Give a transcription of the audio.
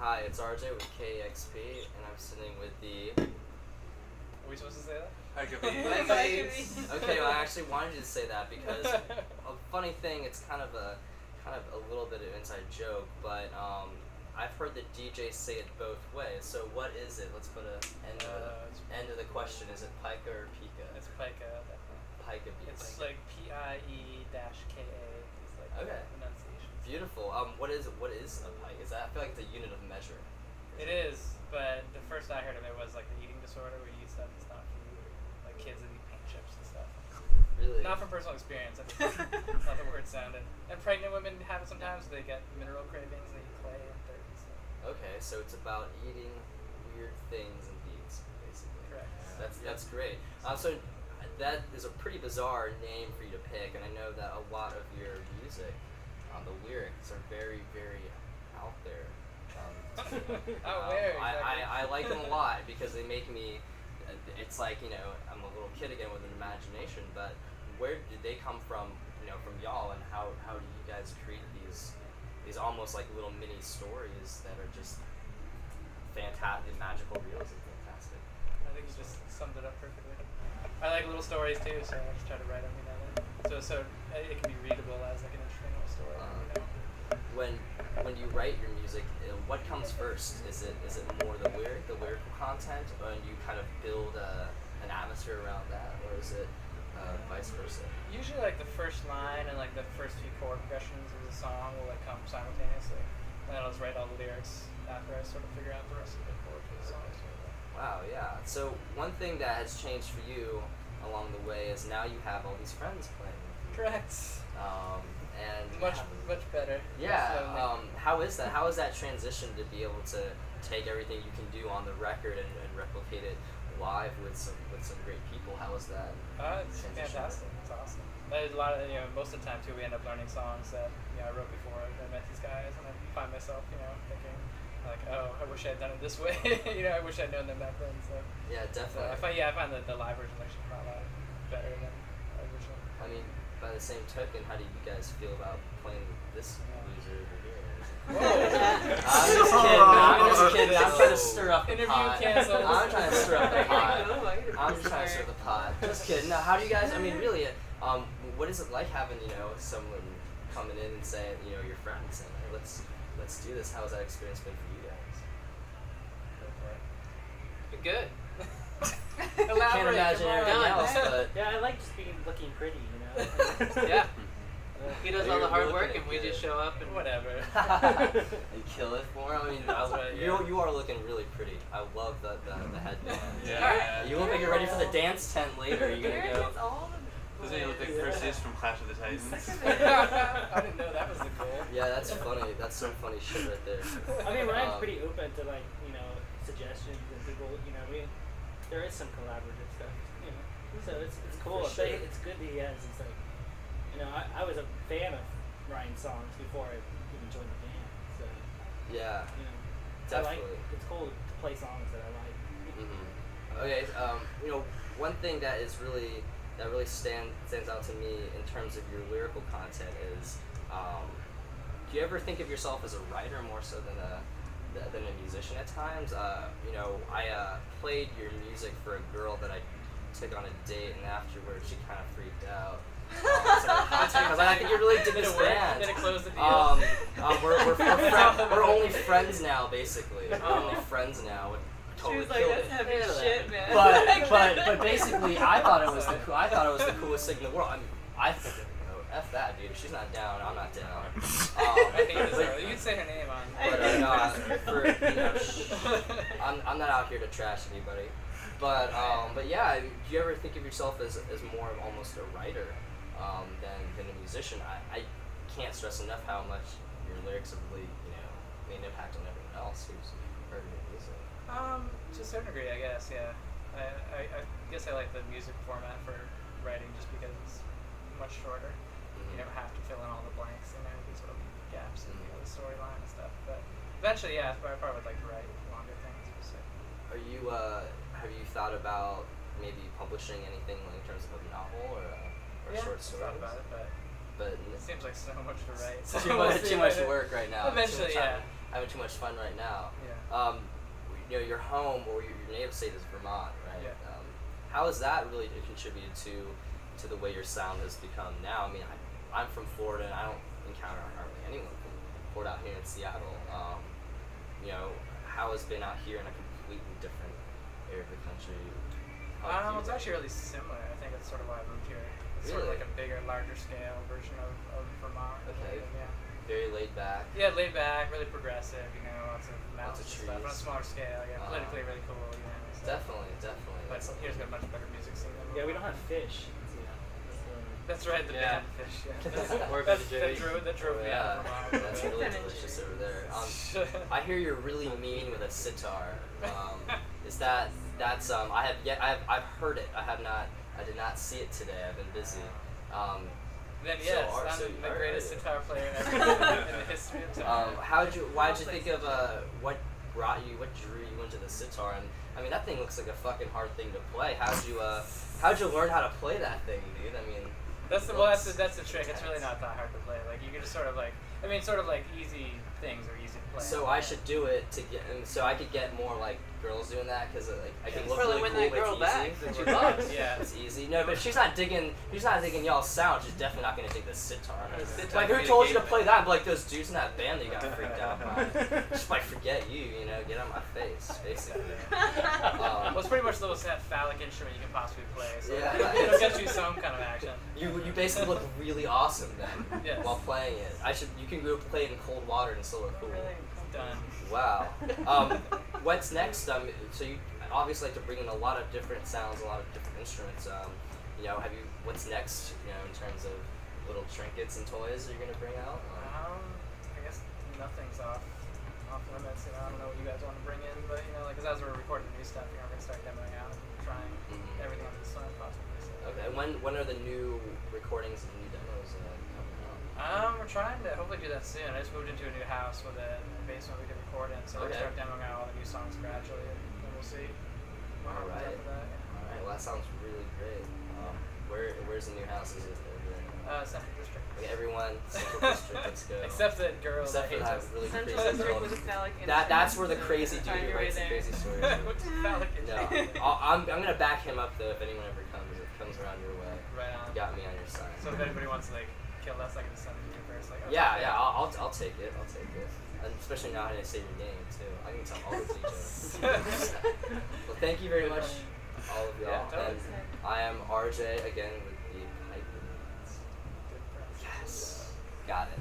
Hi, it's RJ with KEXP, and I'm sitting with the... Are we supposed to say that? Pica Beats. Okay, well, I actually wanted you to say that because a funny thing, it's kind of a little bit of an inside joke, but I've heard the DJ say it both ways. So what is it? Let's put an end of the question. Is it Pica or Pica? It's Pica, definitely. Pica Beats. It's like P-I-E-K-A. It's like okay. Pronunciation. Beautiful. What is a pike? Is that? I feel like it's a unit of measure. It is, but the first I heard of it was like the eating disorder where you eat stuff that's not food, like kids that eat paint chips and stuff. Really? Not from personal experience. That's not the word sounded. And pregnant women have it sometimes. They get mineral cravings. They eat clay and dirt and stuff. Okay, so it's about eating weird things and beats, basically. Correct. That's great. So that is a pretty bizarre name for you to pick, and I know that a lot of your music, the lyrics are very, very out there. I like them a lot because they make me. It's like, you know, I'm a little kid again with an imagination, but where did they come from? You know, from y'all, and how do you guys create these almost like little mini stories that are just fantastic, magical reels and fantastic. I think you just summed it up perfectly. I like little stories too, so I just try to write them, you know. So it can be readable as like an interesting little story. You know? When you write your music, what comes first? Is it more the lyrical content, and you kind of build an atmosphere around that, or is it vice versa? Usually, like the first line and like the first few chord progressions of the song will like come simultaneously, and then I'll just write all the lyrics after I sort of figure out the rest of the chords for the song. Wow, yeah. So one thing that has changed for you along the way is now you have all these friends playing. Correct. And much better. Yeah. How is that? How is that transition to be able to take everything you can do on the record and replicate it live with some great people? How is that? It's fantastic. It's awesome. There's a lot of, you know, most of the time too, we end up learning songs that, you know, I wrote before I met these guys, and I find myself, you know, thinking like, oh, I wish I had done it this way. You know, I wish I'd known them back then. So yeah, definitely. I find that the live version actually come out a lot better than the original. I mean, by the same token, how do you guys feel about playing this loser over here? I'm just kidding. I'm trying to stir up the pot. I'm trying to stir up the pot. I'm just trying to stir up the pot. Just kidding. Now, how do you guys? I mean, really, what is it like having, you know, someone coming in and saying, you know, your friend saying, hey, let's do this? How has that experience been for you guys? Been good. Can't imagine anything else, but yeah, I like just looking pretty, you know. Yeah. He does all the hard work, and we just show up and whatever. And kill it for him. I mean, you are looking really pretty. I love the headband. Yeah. You look like you're ready for the dance tent later. You're gonna go. Doesn't he look like Perseus from Clash of the Titans? I didn't know that was the goal. Yeah, that's funny. That's some funny shit right there. I mean, Ryan's pretty open to, like, you know, suggestions and people. You know, there is some collaborative stuff. You know, so it's cool. For sure. It's good that he has. It's like, you know, I was a fan of Ryan's songs before I even joined the band. So yeah, you know, definitely. It's cool to play songs that I like. Mm-hmm. Okay, you know, one thing that really stands out to me in terms of your lyrical content is, do you ever think of yourself as a writer more so than a musician at times? You know, I played your music for a girl that I took on a date, and afterwards she kind of freaked out. Because I think you really dig this band. Did it close the deal? We're only friends now, basically. We're only friends now. Totally she was like, that's heavy shit, man. But basically, I thought it was the coolest thing in the world. I think, you know, F that, dude. If she's not down, I'm not down. I think it is. You can say her name on. But I'm not out here to trash anybody. But yeah, do you ever think of yourself as more of almost a writer than a musician? I can't stress enough how much your lyrics have really, you know, made an impact on everyone else who's heard your music. To a certain degree, I guess, yeah. I guess I like the music format for writing just because it's much shorter. Mm-hmm. You never have to fill in all the blanks and these little gaps in the storyline and stuff. But eventually, yeah, I probably would like to write longer things. So. Are you have you thought about maybe publishing anything in terms of a novel or short stories? Thought about it, but but it seems like so much to write. Too much work right now. Eventually, yeah. having too much fun right now. Yeah. Your home or your native state is Vermont, right? Yeah. How has that really contributed to the way your sound has become now? I mean, I'm from Florida, and I don't encounter hardly anyone from Florida out here in Seattle. How has been out here in a completely different area of the country? It's actually really similar. I think that's sort of why I moved here. It's sort of Really? like a bigger, larger scale version of Vermont. Okay. Yeah. Very laid back. Yeah, laid back, really progressive. Lots of mountains of and stuff. On a trees. smaller scale. Yeah, Uh-huh. politically really cool. So. Definitely. But here's got a much better music scene. Than Yeah, we don't have fish. That's right, the Yeah. band fish. Yeah. More that vegetarian. drove me out of Vermont. That's really delicious over there. I hear you're really mean with a sitar. Is that's I've heard it. I did not see it today. I've been busy. Then So yes, are- I'm so the are- greatest sitar player ever in the history of time. Why'd you think of what drew you into the sitar? And I mean, that thing looks like a fucking hard thing to play. How'd you learn how to play that thing, dude? I mean, That's the trick. It's really not that hard to play. Like you can just sort of like easy things are easy to play. so I should do it so I could get more like girls doing that because like I can You look probably really win cool, that but girl it's back easy. that you lost. Yeah. It's easy. No, but if she's not digging y'all's sound, she's definitely not gonna dig the sitar. The sitar Like, could who be told the you to game play man. that? But, like, those dudes in that band that you got freaked out by. Just might forget you, get on my face, basically. Well, it's pretty much the most phallic instrument you can possibly play. So Yeah. it'll get you some kind of action. You basically look really awesome then Yes. while playing it. You can go play it in cold water and still look cool. Done. Wow. What's next? So you obviously like to bring in a lot of different sounds, a lot of different instruments. What's next? In terms of little trinkets and toys that you're gonna bring out. I guess nothing's off limits. I don't know what you guys want to bring in, but because as we're recording new stuff, we're gonna start demoing out and trying everything under the sun possibly. So. Okay. When are the new recordings and new demos coming out? We're trying to hopefully do that soon. I just moved into a new house with a basement we can record in, so we're Okay. gonna start demoing out all the new songs gradually, and then we'll see. What happens Alright. after that, yeah. All right. Well, that sounds really great. Where's the new house? Is it over in? Central District. Okay, everyone, Central District, let's go. Except that girls Except for that hate that us. really Central crazy District girl. with a phallic That's where the instrument, crazy so dude who you're writes the right crazy there. stories is. What's phallic No, instrument? I'm gonna back him up though if anyone ever comes around your way. Right on. You got me on your side. So if anybody wants to kill us, I can just send it to you first. Yeah, I'll take it. And especially now that I say your name too. I can tell all the details. Well, thank you very much, all of y'all. Yeah, totally. And I am RJ again with the Pica Beats. Good press. Yes, got it.